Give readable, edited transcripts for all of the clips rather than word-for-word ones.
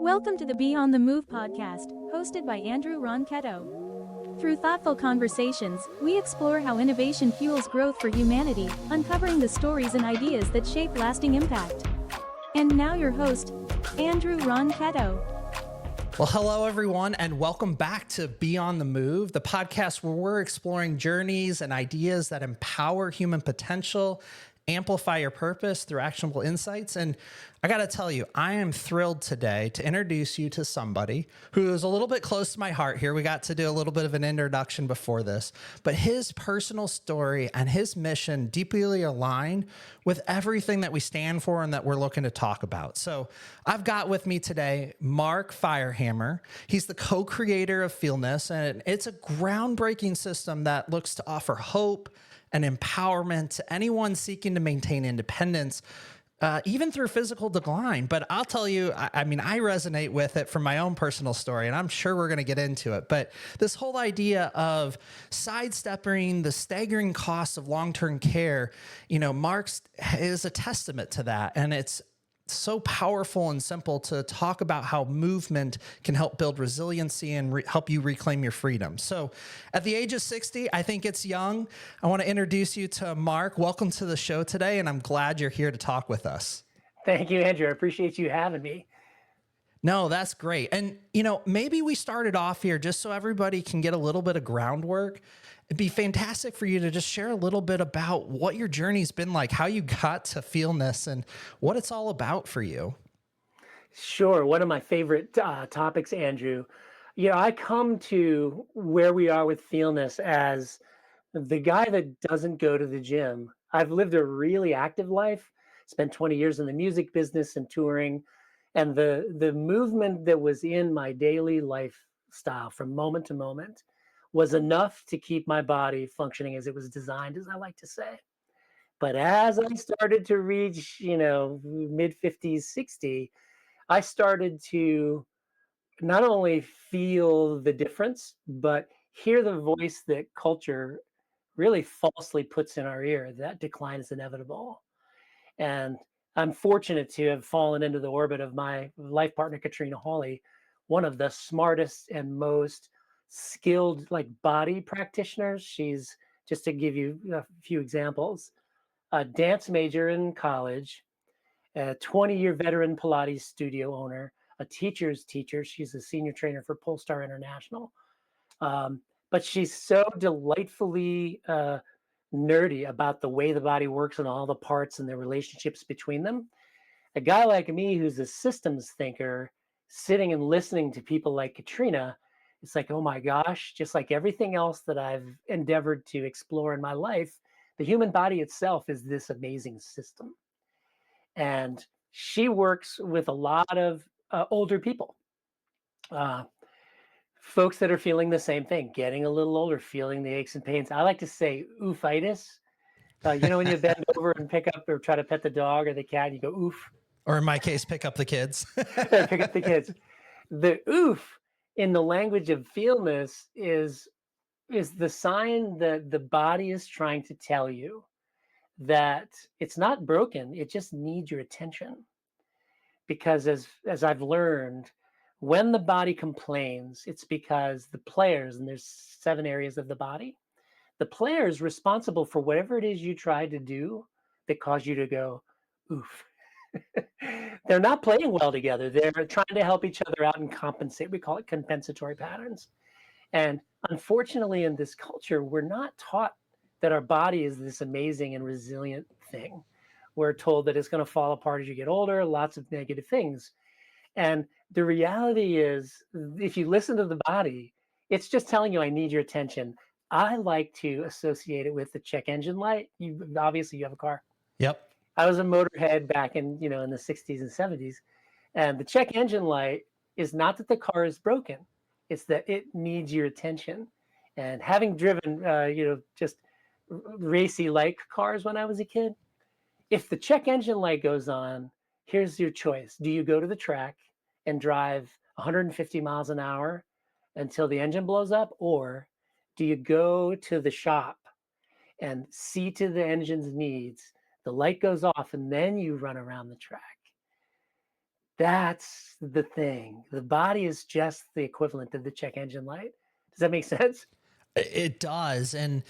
Welcome to the Be on the Move podcast, hosted by Andrew Roncheto. Through thoughtful conversations, we explore how innovation fuels growth for humanity, uncovering the stories and ideas that shape lasting impact. And now your host, Andrew Roncheto. Well, hello, everyone, and welcome back to Be on the Move, the podcast where we're exploring journeys and ideas that empower human potential, amplify your purpose through actionable insights. And I got to tell you, I am thrilled today to introduce you to somebody who is a little bit close to my heart here. We got to do a little bit of an introduction before this, but his personal story and his mission deeply align with everything that we stand for and that we're looking to talk about. So I've got with me today, Mark Firehammer. He's the co-creator of Feelness, and it's a groundbreaking system that looks to offer hope and empowerment to anyone seeking to maintain independence, even through physical decline. But I'll tell you, I resonate with it from my own personal story, and I'm sure we're going to get into it. But this whole idea of sidestepping the staggering costs of long-term care, Mark's is a testament to that. And it's so powerful and simple to talk about how movement can help build resiliency and help you reclaim your freedom. So at the age of 60, I think it's young. I want to introduce you to Mark. Welcome to the show today, and I'm glad you're here to talk with us. Thank you, Andrew. I appreciate you having me. No, that's great. And, maybe we started off here just so everybody can get a little bit of groundwork. It'd be fantastic for you to just share a little bit about what your journey's been like, how you got to Feelness, and what it's all about for you. Sure. One of my favorite topics, Andrew. I come to where we are with Feelness as the guy that doesn't go to the gym. I've lived a really active life, spent 20 years in the music business and touring, and the movement that was in my daily lifestyle from moment to moment was enough to keep my body functioning as it was designed, as I like to say. But as I started to reach, mid 50s, 60, I started to not only feel the difference, but hear the voice that culture really falsely puts in our ear, that decline is inevitable. And I'm fortunate to have fallen into the orbit of my life partner, Katrina Hawley, one of the smartest and most skilled body practitioners. She's, just to give you a few examples, a dance major in college, a 20-year veteran Pilates studio owner, a teacher's teacher. She's a senior trainer for Polestar International. But she's so delightfully nerdy about the way the body works and all the parts and the relationships between them. A guy like me who's a systems thinker, sitting and listening to people like Katrina, it's like, oh my gosh, just like everything else that I've endeavored to explore in my life, the human body itself is this amazing system. And she works with a lot of older people, folks that are feeling the same thing, getting a little older, feeling the aches and pains. I like to say oofitis. When you bend over and pick up or try to pet the dog or the cat, you go oof. Or in my case, pick up the kids. Pick up the kids. The oof in the language of Feelness is the sign that the body is trying to tell you that it's not broken, it just needs your attention. Because as I've learned, when the body complains, it's because the players, and there's 7 areas of the body, the player is responsible for whatever it is you tried to do that caused you to go oof. They're not playing well together. They're trying to help each other out and compensate. We call it compensatory patterns. And unfortunately, in this culture, we're not taught that our body is this amazing and resilient thing. We're told that it's going to fall apart as you get older, lots of negative things. And the reality is, if you listen to the body, it's just telling you, I need your attention. I like to associate it with the check engine light. Obviously, you have a car. Yep. I was a motorhead back in the 60s and 70s. And the check engine light is not that the car is broken. It's that it needs your attention. And having driven, just racy like cars when I was a kid, if the check engine light goes on, here's your choice. Do you go to the track and drive 150 miles an hour until the engine blows up? Or do you go to the shop and see to the engine's needs? The light goes off and then you run around the track. That's the thing. The body is just the equivalent of the check engine light. Does that make sense? It does. And,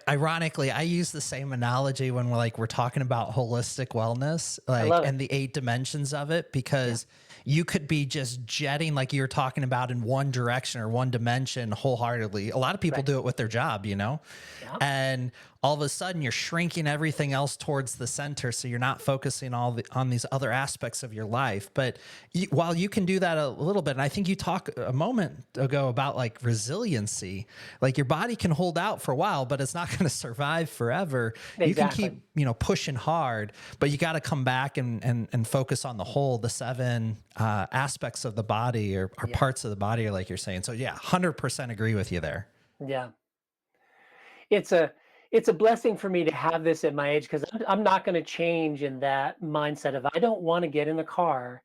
ironically, I use the same analogy when we're talking about holistic wellness, I love it. and the 8 dimensions of it, Yeah, because you could be just jetting, like you were talking about, in one direction or one dimension wholeheartedly. A lot of people right. do it with their job. Yeah, And all of a sudden you're shrinking everything else towards the center. So you're not focusing on these other aspects of your life. But while you can do that a little bit, and I think you talked a moment ago about like resiliency, like your body can hold out for a while, but it's not going to survive forever. You can exactly. keep, pushing hard, but you got to come back and focus on the whole, the seven aspects of the body, or Yeah, parts of the body, like you're saying. So yeah, 100% agree with you there. yeah. It's a it's a blessing for me to have this at my age because I'm not going to change in that mindset of I don't want to get in the car,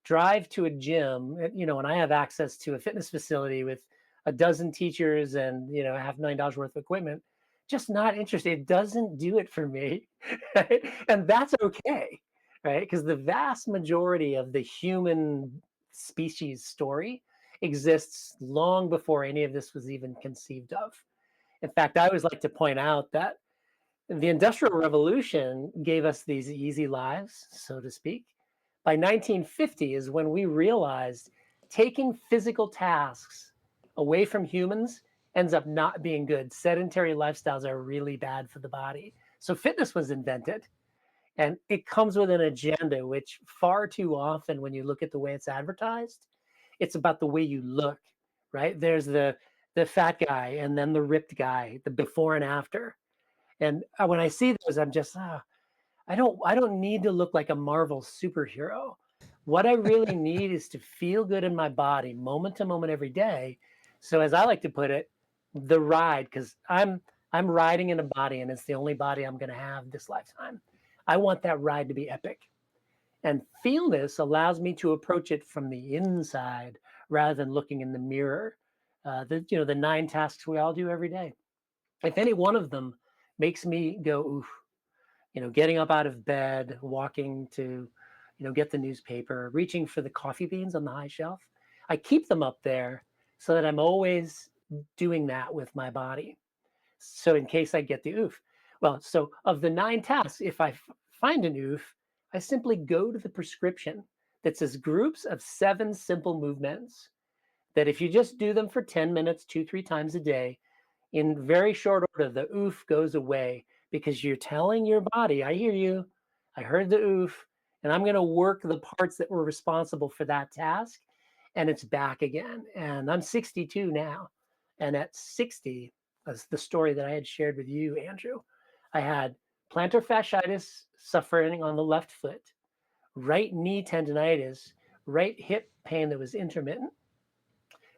drive to a gym, and I have access to a fitness facility with a dozen teachers and $500,000 worth of equipment. Just not interested. It doesn't do it for me, right? And that's okay, right? Because the vast majority of the human species story exists long before any of this was even conceived of. In fact, I always like to point out that the Industrial Revolution gave us these easy lives, so to speak. By 1950 is when we realized taking physical tasks away from humans ends up not being good. Sedentary lifestyles are really bad for the body. So fitness was invented, and it comes with an agenda, which far too often, when you look at the way it's advertised, it's about the way you look, right? There's the fat guy and then the ripped guy, the before and after. And when I see those, I'm just, I don't need to look like a Marvel superhero. What I really need is to feel good in my body, moment to moment, every day. So, as I like to put it, the ride, because I'm riding in a body, and it's the only body I'm going to have this lifetime. I want that ride to be epic. And Feelness allows me to approach it from the inside rather than looking in the mirror. The 9 tasks we all do every day. If any one of them makes me go, oof, getting up out of bed, walking to, get the newspaper, reaching for the coffee beans on the high shelf, I keep them up there so that I'm always doing that with my body. So in case I get the oof. Well, so of the 9 tasks, if I find an oof, I simply go to the prescription that says groups of 7 simple movements that if you just do them for 10 minutes, 2, 3 times a day, in very short order, the oof goes away because you're telling your body, I hear you, I heard the oof, and I'm going to work the parts that were responsible for that task, and it's back again. And I'm 62 now. And at 60, as the story that I had shared with you, Andrew, I had plantar fasciitis suffering on the left foot, right knee tendonitis, right hip pain that was intermittent,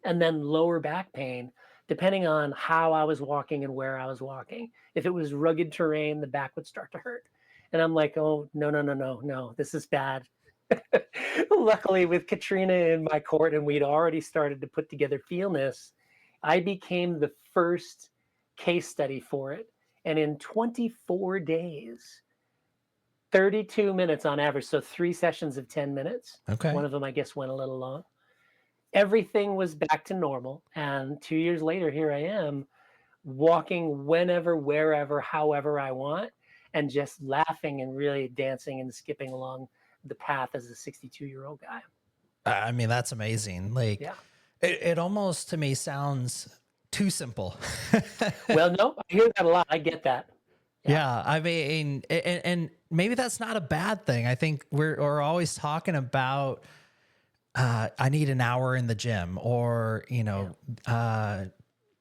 and then lower back pain, depending on how I was walking and where I was walking. If it was rugged terrain, the back would start to hurt. And I'm like, oh, no, no, no, no, no, this is bad. Luckily, with Katrina in my court, and we'd already started to put together Feelness, I became the first case study for it. And in 24 days, 32 minutes on average, so 3 sessions of 10 minutes. Okay. One of them, I guess, went a little long. Everything was back to normal. And 2 years later, here I am walking whenever, wherever, however I want, and just laughing and really dancing and skipping along the path as a 62-year-old guy. I mean, that's amazing. Like Yeah. it almost to me sounds too simple. Well, no, I hear that a lot. I get that. Yeah. Yeah, I mean, and maybe that's not a bad thing. I think we're always talking about I need an hour in the gym, or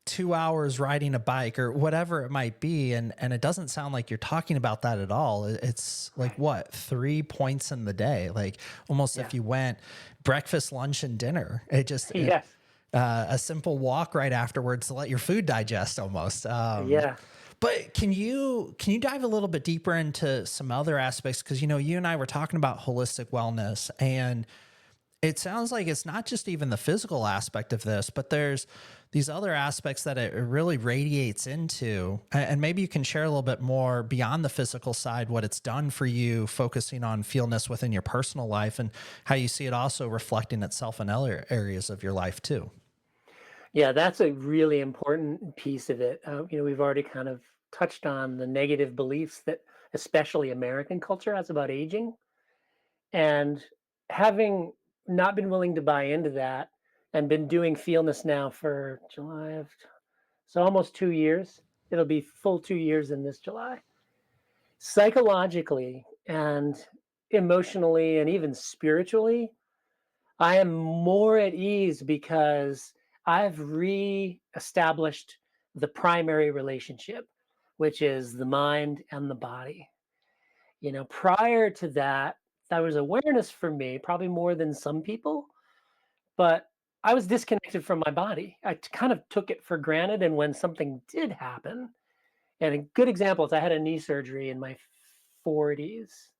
2 hours riding a bike, or whatever it might be, and it doesn't sound like you're talking about that at all. It's like what, 3 points in the day, like almost if you went breakfast, lunch, and dinner. Yes. A simple walk right afterwards to let your food digest almost. Yeah. But can you dive a little bit deeper into some other aspects? Because you and I were talking about holistic wellness, and it sounds like it's not just even the physical aspect of this, but there's these other aspects that it really radiates into. And maybe you can share a little bit more beyond the physical side, what it's done for you, focusing on feelness within your personal life and how you see it also reflecting itself in other areas of your life too. Yeah, that's a really important piece of it. We've already kind of touched on the negative beliefs that especially American culture has about aging. And having not been willing to buy into that and been doing Feelness now for so almost 2 years. It'll be full 2 years in this July. Psychologically and emotionally and even spiritually, I am more at ease because I've re-established the primary relationship, which is the mind and the body. Prior to that, there was awareness for me, probably more than some people, but I was disconnected from my body. I kind of took it for granted. And when something did happen, and a good example is I had a knee surgery in my 40s.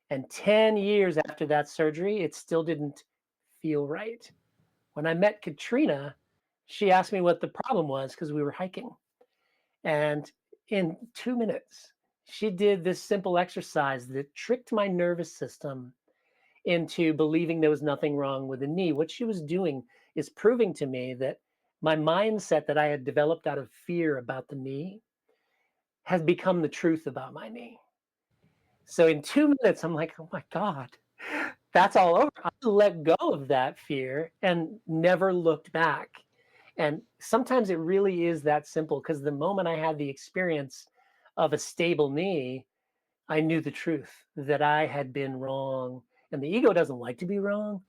And 10 years after that surgery, it still didn't feel right. When I met Katrina, she asked me what the problem was because we were hiking. And in 2 minutes, she did this simple exercise that tricked my nervous system into believing there was nothing wrong with the knee. What she was doing is proving to me that my mindset that I had developed out of fear about the knee has become the truth about my knee. So in 2 minutes, I'm like, oh my God, that's all over. I let go of that fear and never looked back. And sometimes it really is that simple because the moment I had the experience of a stable knee, I knew the truth that I had been wrong. And the ego doesn't like to be wrong.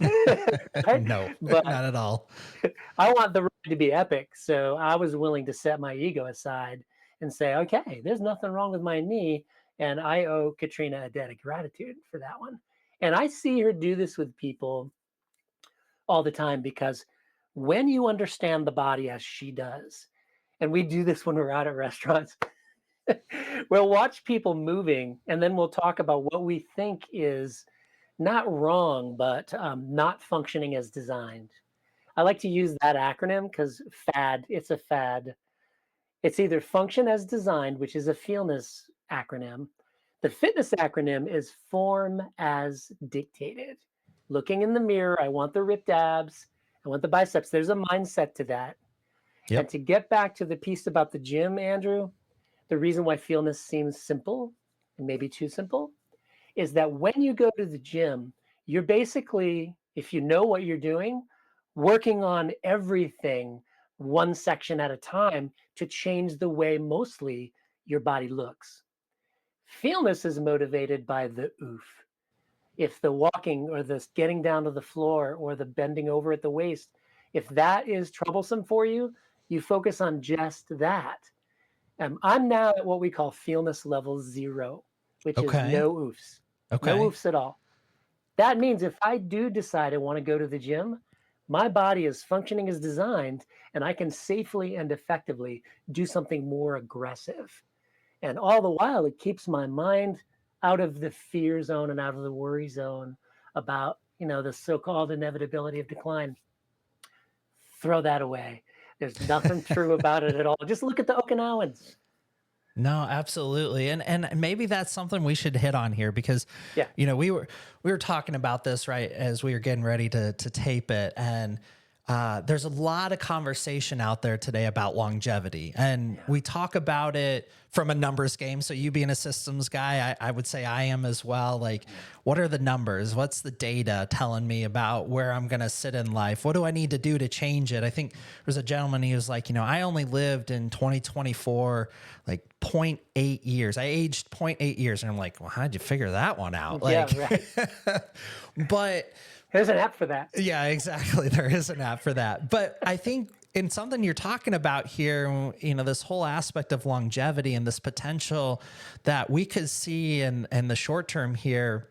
Right? No, But not at all. I want the ride to be epic. So I was willing to set my ego aside and say, okay, there's nothing wrong with my knee. And I owe Katrina a debt of gratitude for that one. And I see her do this with people all the time because when you understand the body as she does, and we do this when we're out at restaurants, we'll watch people moving and then we'll talk about what we think is not wrong, but not functioning as designed. I like to use that acronym because it's a fad. It's either function as designed, which is a Feelness acronym. The fitness acronym is form as dictated. Looking in the mirror, I want the ripped abs, I want the biceps. There's a mindset to that. And Yep. to get back to the piece about the gym, Andrew, the reason why Feelness seems simple and maybe too simple is that when you go to the gym, you're basically, if you know what you're doing, working on everything one section at a time to change the way mostly your body looks. Feelness is motivated by the oof. If the walking or the getting down to the floor or the bending over at the waist, if that is troublesome for you, you focus on just that. I'm now at what we call Feelness level 0, which is Okay. no oofs. No Okay. oofs at all. That means if I do decide I want to go to the gym, my body is functioning as designed and I can safely and effectively do something more aggressive. And all the while, it keeps my mind out of the fear zone and out of the worry zone about, the so-called inevitability of decline. Throw that away. There's nothing true about it at all. Just look at the Okinawans. No, absolutely. And maybe that's something we should hit on here because, Yeah. we were talking about this right as we were getting ready to tape it. And there's a lot of conversation out there today about longevity, and we talk about it from a numbers game. So you being a systems guy, I would say I am as well. Like, what are the numbers? What's the data telling me about where I'm going to sit in life? What do I need to do to change it? I think there's a gentleman, he was like, I only lived in 2024, like 0.8 years. I aged 0.8 years. And I'm like, well, how'd you figure that one out? Like, Yeah, right. but There's an app for that. yeah, exactly. There is an app for that. But I think in something you're talking about here, this whole aspect of longevity and this potential that we could see in the short term here,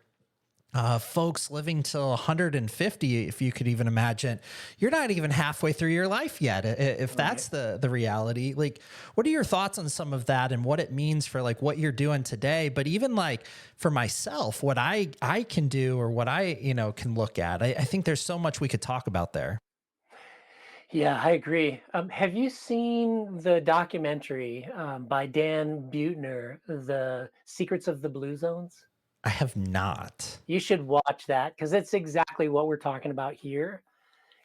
Folks living till 150, if you could even imagine. You're not even halfway through your life yet, if Right. that's the reality. Like, what are your thoughts on some of that and what it means for like what you're doing today? But even like for myself, what I can do or what I can look at. I think there's so much we could talk about there. Yeah, I agree. Have you seen the documentary by Dan Buettner, The Secrets of the Blue Zones? I have not. You should watch that because it's exactly what we're talking about here.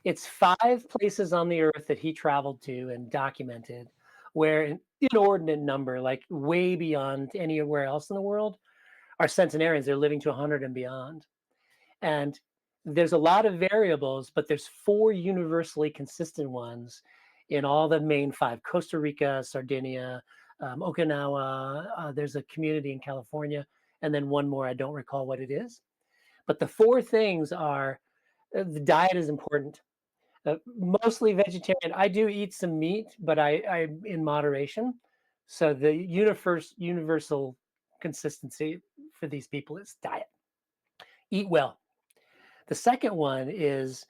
It's 5 places on the earth that he traveled to and documented where an inordinate number, like way beyond anywhere else in the world, are centenarians. They're living to 100 and beyond. And there's a lot of variables, but there's 4 universally consistent ones in all the main 5: Costa Rica, Sardinia, Okinawa. There's a community in California, and then one more. I don't recall what it is. But the 4 things are the diet is important. Mostly vegetarian. I do eat some meat, but I in moderation. So the universal consistency for these people is diet. Eat well. The second one is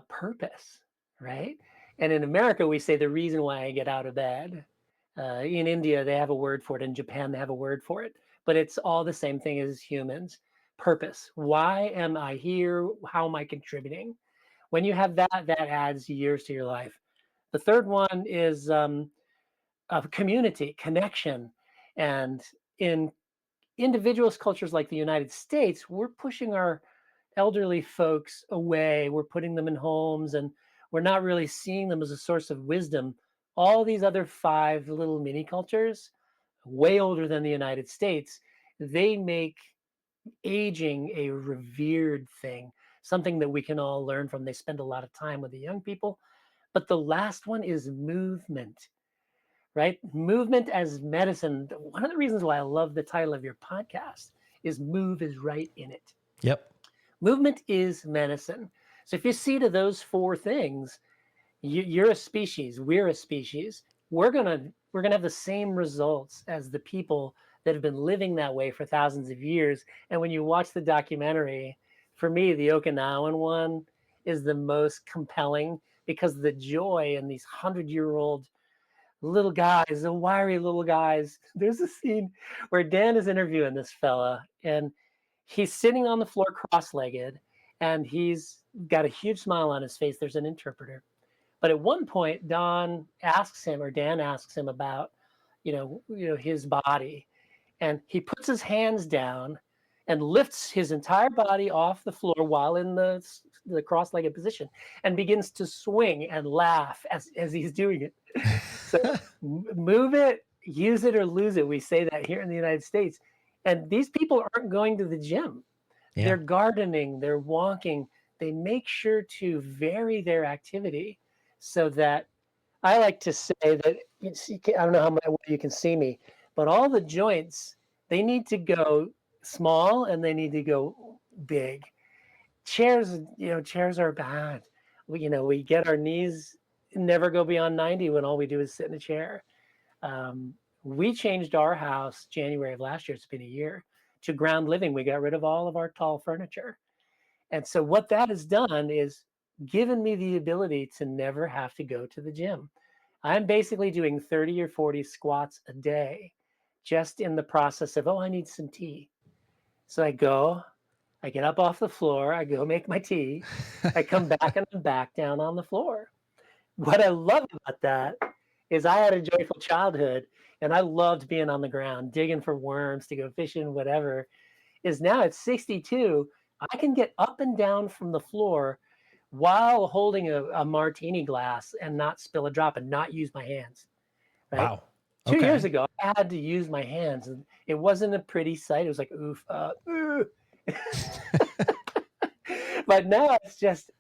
purpose, right? And in America, we say the reason why I get out of bed. In India, they have a word for it. In Japan, they have a word for it. But it's all the same thing as humans. Purpose. Why am I here? How am I contributing? When you have that, that adds years to your life. The third one is of community, connection. And in individualist cultures like the United States, we're pushing our elderly folks away. We're putting them in homes and we're not really seeing them as a source of wisdom. All these other 5 little mini cultures, way older than the United States, they make aging a revered thing, something that we can all learn from. They spend a lot of time with the young people. But the last one is movement, right? Movement as medicine. One of the reasons why I love the title of your podcast is Move is right in it. Yep. Movement is medicine. So if you see to those 4 things, you're a species, we're a species. We're gonna have the same results as the people that have been living that way for thousands of years. And when you watch the documentary, for me, the Okinawan one is the most compelling because the joy in these 100-year-old little guys, the wiry little guys. There's a scene where Dan is interviewing this fella, and he's sitting on the floor cross-legged, and he's got a huge smile on his face. There's an interpreter. But at one point, Dan asks him about, his body, and he puts his hands down and lifts his entire body off the floor while in the cross-legged position and begins to swing and laugh as he's doing it. So move it, use it or lose it. We say that here in the United States. And these people aren't going to the gym. Yeah. They're gardening, they're walking. They make sure to vary their activity so that I like to say that I don't know how much you can see me, but all the joints, they need to go small and they need to go big. Chairs are bad. We get our knees never go beyond 90 when all we do is sit in a chair. We changed our house January of last year. It's been a year to ground living. We got rid of all of our tall furniture. And so what that has done is given me the ability to never have to go to the gym. I'm basically doing 30 or 40 squats a day just in the process of, I need some tea. So I get up off the floor, I go make my tea, I come back and I'm back down on the floor. What I love about that is I had a joyful childhood and I loved being on the ground, digging for worms to go fishing, whatever. Is now at 62, I can get up and down from the floor while holding a martini glass and not spill a drop and not use my hands. Right? Wow. 2 years Okay. ago, I had to use my hands, and it wasn't a pretty sight. It was like oof, but now it's just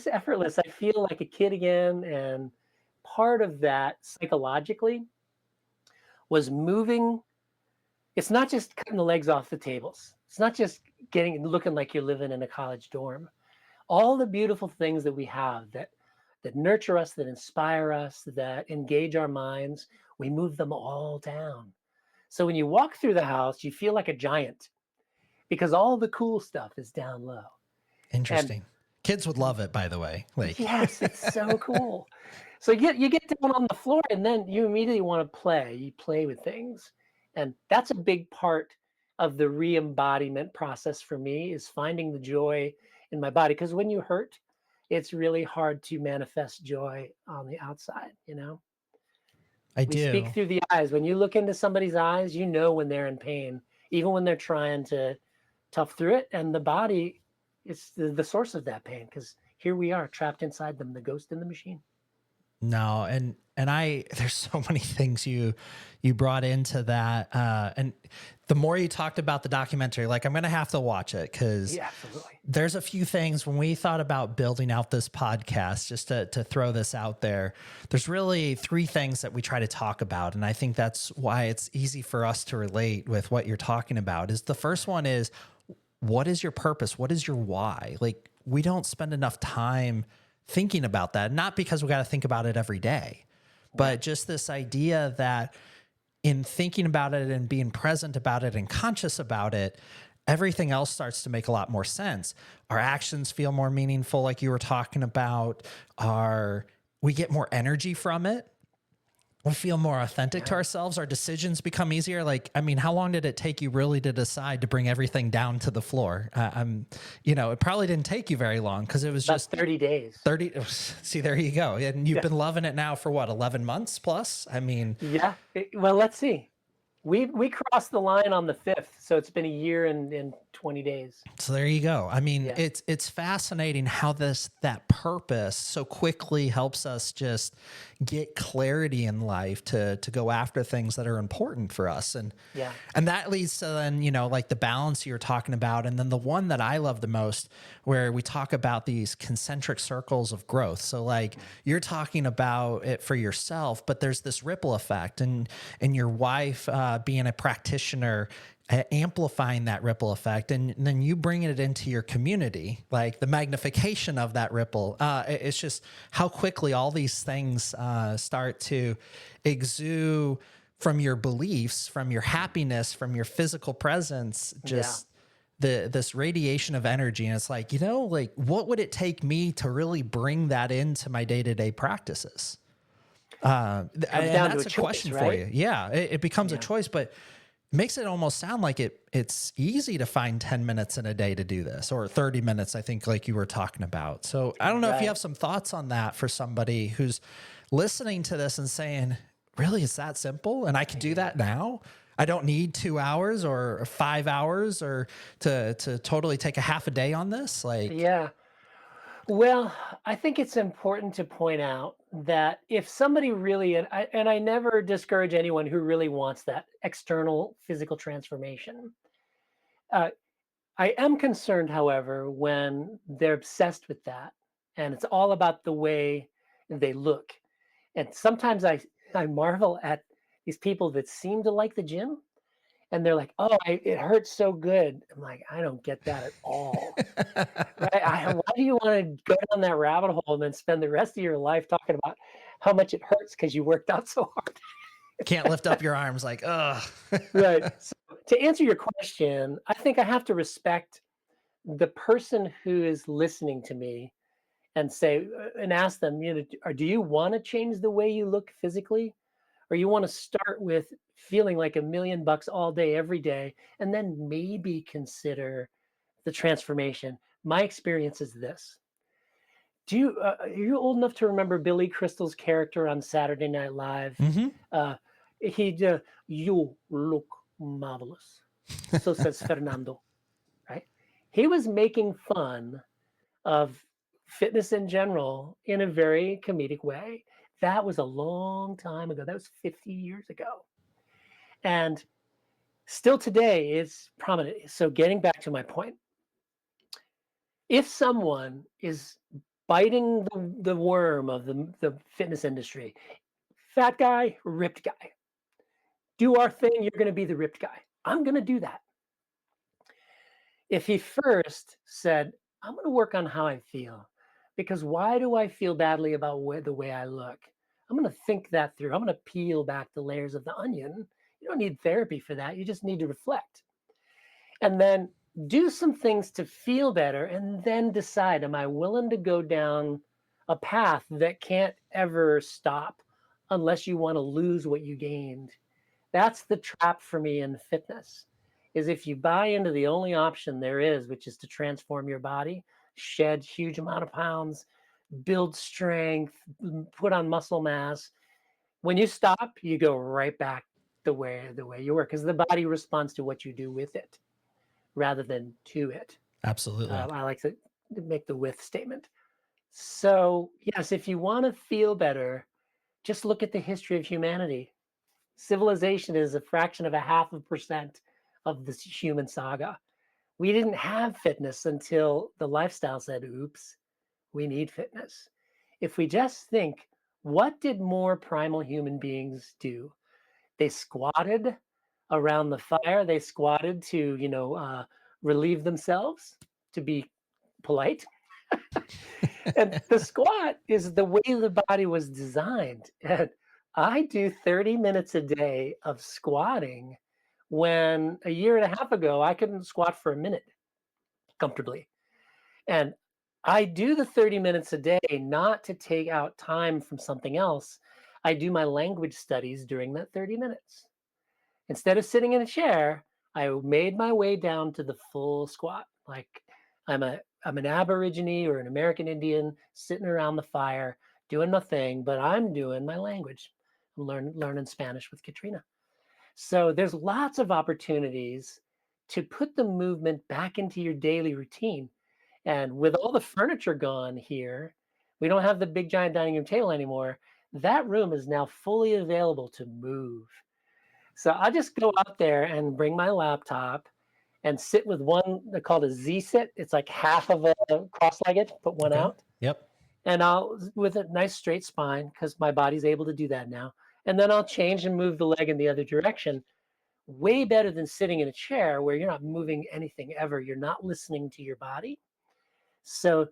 effortless. I feel like a kid again, and part of that psychologically was moving. It's not just cutting the legs off the tables. It's not just looking like you're living in a college dorm. All the beautiful things that we have that nurture us, that inspire us, that engage our minds, we move them all down. So when you walk through the house, you feel like a giant because all the cool stuff is down low. And Interesting. Kids would love it, by the way. Like, yes, it's so cool. So you get down on the floor and then you immediately want to play. You play with things. And that's a big part of the re-embodiment process for me, is finding the joy in my body. Because when you hurt, it's really hard to manifest joy on the outside, you know? I We speak do. through the eyes. When you look into somebody's eyes, you know when they're in pain, even when they're trying to tough through it. And the body is the source of that pain, because here we are trapped inside them, the ghost in the machine. No, and I there's so many things you brought into that, and the more you talked about the documentary, like I'm gonna have to watch it because Yeah, absolutely. there's a few things when we thought about building out this podcast, just to throw this out there. There's really three things that we try to talk about, and I think that's why it's easy for us to relate with what you're talking about. Is the first one is, what is your purpose? What is your why? Like, we don't spend enough time thinking about that, not because we got to think about it every day, but just this idea that in thinking about it and being present about it and conscious about it, everything else starts to make a lot more sense. Our actions feel more meaningful, like you were talking about. We get more energy from it. We feel more authentic to ourselves. Our decisions become easier. Like, I mean, how long did it take you really to decide to bring everything down to the floor? It probably didn't take you very long, because it was About just 30 days. 30. See, there you go. And you've been loving it now for what, 11 months plus? I mean, Yeah. Well, let's see. We crossed the line on the 5th, so it's been a year and 20 days. so there you go. I mean, Yeah. it's fascinating how that purpose so quickly helps us just get clarity in life to go after things that are important for us. And Yeah. and that leads to then, like the balance you're talking about. And then the one that I love the most, where we talk about these concentric circles of growth. So like you're talking about it for yourself, but there's this ripple effect, and your wife being a practitioner, amplifying that ripple effect, and then you bring it into your community, like the magnification of that ripple. It's just how quickly all these things start to exude from your beliefs, from your happiness, from your physical presence, just this radiation of energy. And it's like, like, what would it take me to really bring that into my day-to-day practices? And that's a question for you. Yeah, it becomes a choice, but makes it almost sound like it's easy to find 10 minutes in a day to do this, or 30 minutes, I think, like you were talking about. So I don't know if you have some thoughts on that for somebody who's listening to this and saying, really, it's that simple? And I can do that now? I don't need 2 hours or 5 hours or to totally take a half a day on this? Like, Yeah. Well, I think it's important to point out that if somebody really, and I never discourage anyone who really wants that external physical transformation. Uh, I am concerned, however, when they're obsessed with that and it's all about the way they look. And sometimes I marvel at these people that seem to like the gym, and they're like, "Oh, it hurts so good." I'm like, I don't get that at all. Right? Why do you want to go down that rabbit hole and then spend the rest of your life talking about how much it hurts because you worked out so hard? can't lift up your arms, like, ugh. Right. So to answer your question, I think I have to respect the person who is listening to me and say and ask them, do you want to change the way you look physically, or you want to start with feeling like $1,000,000 all day, every day, and then maybe consider the transformation? My experience is this. Are you old enough to remember Billy Crystal's character on Saturday Night Live? Mm-hmm. Uh, you look marvelous. So says Fernando, right? He was making fun of fitness in general in a very comedic way. That was a long time ago. That was 50 years ago. And still today it's prominent. So getting back to my point, if someone is biting the worm of the fitness industry, fat guy, ripped guy, do our thing, you're going to be the ripped guy. I'm going to do that. If he first said, I'm going to work on how I feel, because why do I feel badly about the way I look? I'm going to think that through. I'm going to peel back the layers of the onion. You don't need therapy for that. You just need to reflect. And then do some things to feel better, and then decide, am I willing to go down a path that can't ever stop unless you want to lose what you gained? That's the trap for me in fitness, is if you buy into the only option there is, which is to transform your body, shed huge amount of pounds, build strength, put on muscle mass. When you stop, you go right back the way you were, because the body responds to what you do with it rather than to it. Absolutely. I like to make the with statement. So yes, if you want to feel better, just look at the history of humanity. Civilization is a fraction of 0.5% of this human saga. We didn't have fitness until the lifestyle said, oops, we need fitness. If we just think, what did more primal human beings do? They squatted around the fire. They squatted to, relieve themselves, to be polite. And the squat is the way the body was designed. And I do 30 minutes a day of squatting when a year and a half ago, I couldn't squat for a minute comfortably. And I do the 30 minutes a day not to take out time from something else. I do my language studies during that 30 minutes. Instead of sitting in a chair, I made my way down to the full squat. Like I'm an Aborigine or an American Indian sitting around the fire doing my thing, but I'm doing my language. I'm learning Spanish with Katrina. So there's lots of opportunities to put the movement back into your daily routine. And with all the furniture gone here, we don't have the big giant dining room table anymore. That room is now fully available to move. So I just go out there and bring my laptop and sit with one, they're called a Z sit. It's like half of a cross-legged, put one Okay. out. Yep. And I'll, with a nice straight spine, because my body's able to do that now. And then I'll change and move the leg in the other direction. Way better than sitting in a chair where you're not moving anything ever. You're not listening to your body. So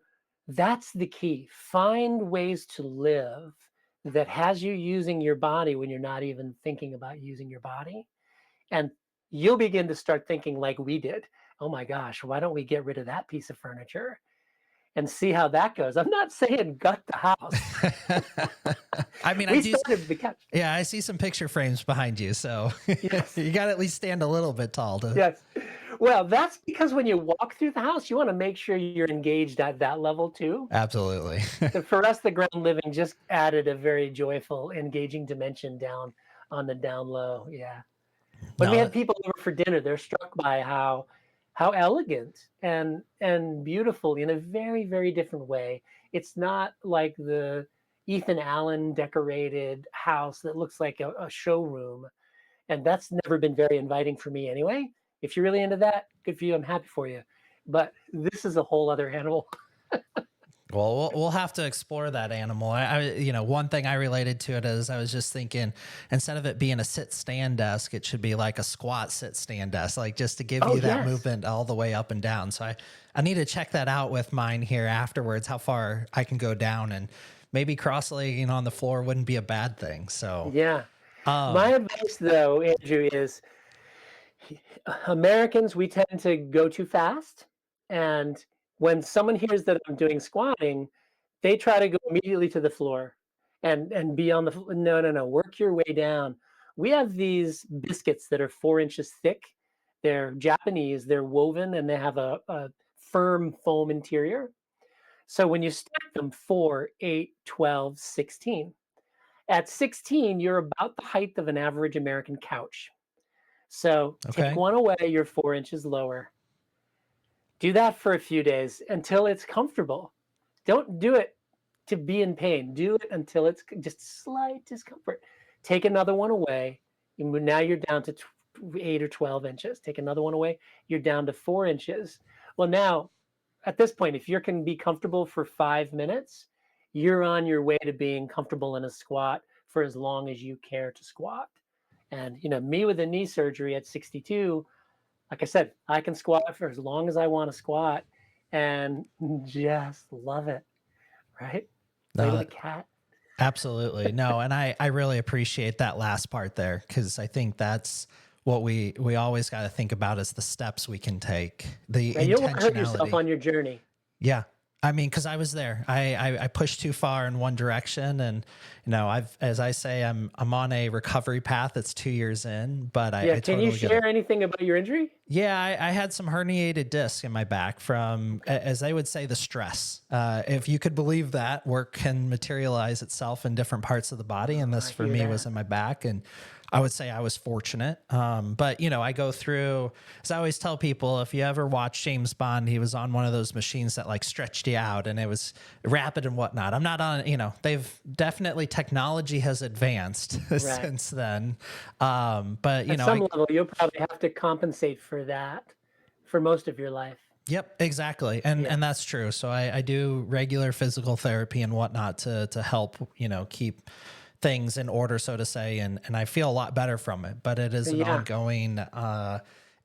that's the key. Find ways to live that has you using your body when you're not even thinking about using your body. And you'll begin to start thinking like we did. Oh my gosh, why don't we get rid of that piece of furniture and see how that goes? I'm not saying gut the house. I mean, We started the couch. yeah, I see some picture frames behind you, so Yes. you got to at least stand a little bit tall to. Yes. Well, that's because when you walk through the house, you want to make sure you're engaged at that level too. Absolutely. For us, the ground living just added a very joyful, engaging dimension down on the down low. Yeah. When we No, had people over for dinner, they're struck by how elegant and beautiful in a very, very different way. It's not like the Ethan Allen decorated house that looks like a showroom. And that's never been very inviting for me anyway. If you're really into that, good for you. I'm happy for you. But this is a whole other animal. well, we'll have to explore that animal. One thing I related to it is I was just thinking, instead of it being a sit stand desk, it should be like a squat sit stand desk, like just to give you that movement all the way up and down. So I need to check that out with mine here afterwards, how far I can go down, and maybe cross-legging on the floor wouldn't be a bad thing. So Yeah. My advice, though, Andrew, is Americans, we tend to go too fast. And when someone hears that I'm doing squatting, they try to go immediately to the floor and be on the floor. No. Work your way down. We have these biscuits that are 4 inches thick. They're Japanese, they're woven, and they have a firm foam interior. So when you stack them 4, 8, 12, 16, at 16, you're about the height of an average American couch. So take one away, you're 4 inches lower. Do that for a few days until it's comfortable. Don't do it to be in pain. Do it until it's just slight discomfort. Take another one away. Now you're down to 8 or 12 inches. Take another one away. You're down to 4 inches. Well, now at this point, if you can be comfortable for 5 minutes, you're on your way to being comfortable in a squat for as long as you care to squat. And, me with a knee surgery at 62, like I said, I can squat for as long as I want to squat and just love it. Right? Play with a cat. Absolutely. No, and I really appreciate that last part there, because I think that's what we always got to think about is the steps we can take, the Right? You don't want to hurt yourself intentionality. on your journey. Yeah. I mean, cause I was there, I pushed too far in one direction, and, as I say, I'm on a recovery path. It's 2 years in, but Yeah. I Can you totally get it. share anything about your injury? Yeah, I had some herniated disc in my back from, as they would say, the stress. If you could believe that, work can materialize itself in different parts of the body. And this I for hear me that. was in my back. And I would say I was fortunate. But, I go through, as I always tell people, if you ever watch James Bond, he was on one of those machines that like stretched you out and it was rapid and whatnot. I'm not on, they've definitely, technology has advanced since then. But, At some level, you'll probably have to compensate for that for most of your life. Yep, exactly. And that's true. So I do regular physical therapy and whatnot to help, keep things in order, so to say. And I feel a lot better from it, but it is an ongoing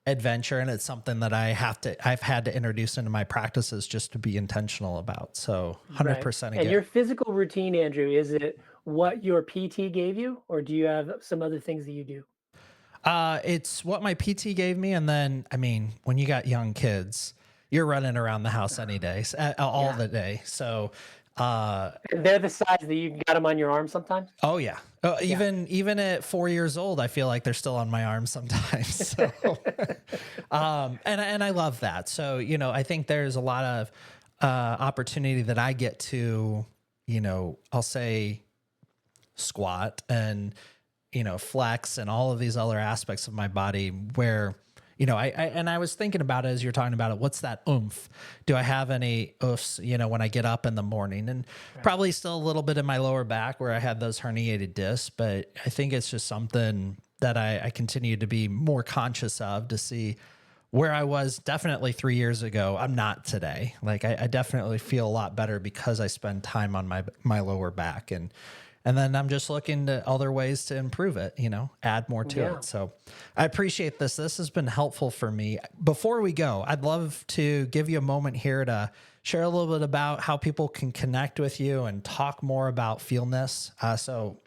adventure. And it's something that I've had to introduce into my practices just to be intentional about. So 100% again. And your physical routine, Andrew, is it what your PT gave you, or do you have some other things that you do? It's what my PT gave me. And then, I mean, when you got young kids, you're running around the house any day, all the day. So, And they're the size that you got them on your arm sometimes. oh yeah. Even at 4 years old, I feel like they're still on my arm sometimes. So, and I love that. So, I think there's a lot of, opportunity that I get to, I'll say squat and, flex and all of these other aspects of my body where, I was thinking about it as you're talking about it. What's that oomph? Do I have any oofs, when I get up in the morning? And probably still a little bit in my lower back where I had those herniated discs, but I think it's just something that I continue to be more conscious of, to see where I was definitely 3 years ago. I'm not today. Like I definitely feel a lot better because I spend time on my lower back, and then I'm just looking to other ways to improve it, add more to it. So I appreciate this. This has been helpful for me. Before we go, I'd love to give you a moment here to share a little bit about how people can connect with you and talk more about Feelness. So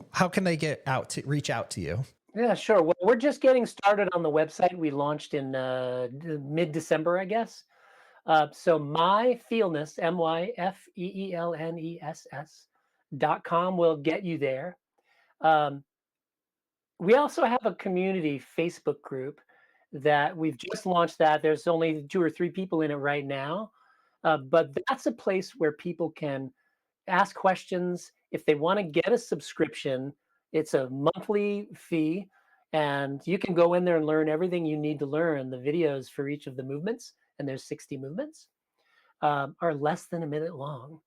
how can they reach out to you? Yeah, sure. Well, we're just getting started on the website. We launched in mid-December, I guess. So my Feelness, myfeelness.com will get you there. We also have a community Facebook group that we've just launched. That there's only 2 or 3 people in it right now, but that's a place where people can ask questions. If they want to get a subscription, it's a monthly fee, and you can go in there and learn everything you need to learn. The videos for each of the movements, and there's 60 movements, are less than a minute long.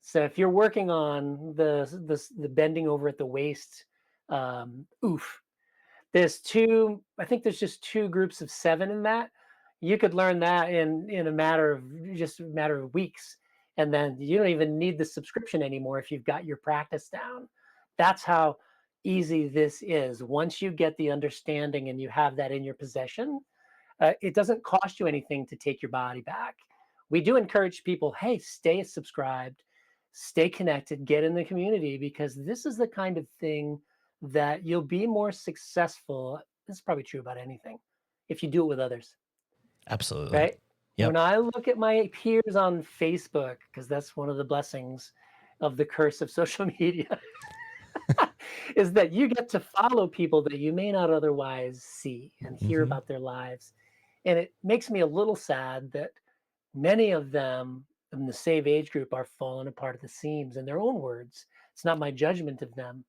So if you're working on the bending over at the waist, I think there's just 2 groups of 7 in that. You could learn that in a matter of weeks. And then you don't even need the subscription anymore if you've got your practice down. That's how easy this is. Once you get the understanding and you have that in your possession, it doesn't cost you anything to take your body back. We do encourage people, hey, stay subscribed, stay connected, get in the community, because this is the kind of thing that you'll be more successful. This is probably true about anything if you do it with others. Absolutely. Right? Yep. When I look at my peers on Facebook, because that's one of the blessings of the curse of social media, is that you get to follow people that you may not otherwise see and hear about their lives. And it makes me a little sad that many of them in the same age group are falling apart at the seams, in their own words. It's not my judgment of them.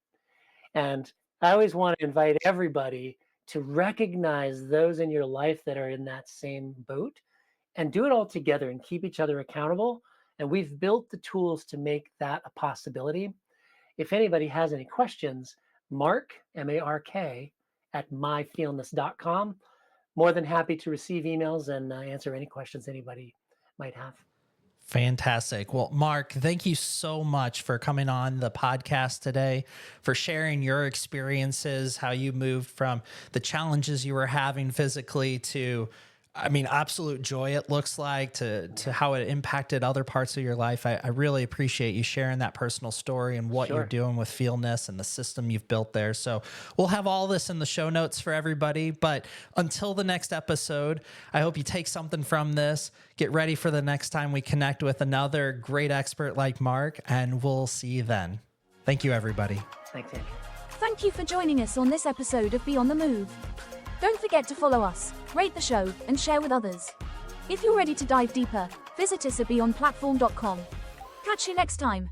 And I always want to invite everybody to recognize those in your life that are in that same boat, and do it all together and keep each other accountable. And we've built the tools to make that a possibility. If anybody has any questions, Mark, M-A-R-K, at myfeelness.com. More than happy to receive emails and answer any questions anybody might have. Fantastic. Well, Mark, thank you so much for coming on the podcast today, for sharing your experiences, how you moved from the challenges you were having physically to I mean, absolute joy it looks like to how it impacted other parts of your life. I really appreciate you sharing that personal story and what you're doing with Feelness and the system you've built there. So we'll have all this in the show notes for everybody. But until the next episode, I hope you take something from this. Get ready for the next time we connect with another great expert like Mark, and we'll see you then. Thank you, everybody. Thanks, Andrew. Thank you for joining us on this episode of Beyond the Move. Don't forget to follow us, rate the show, and share with others. If you're ready to dive deeper, visit us at beyondplatform.com. Catch you next time.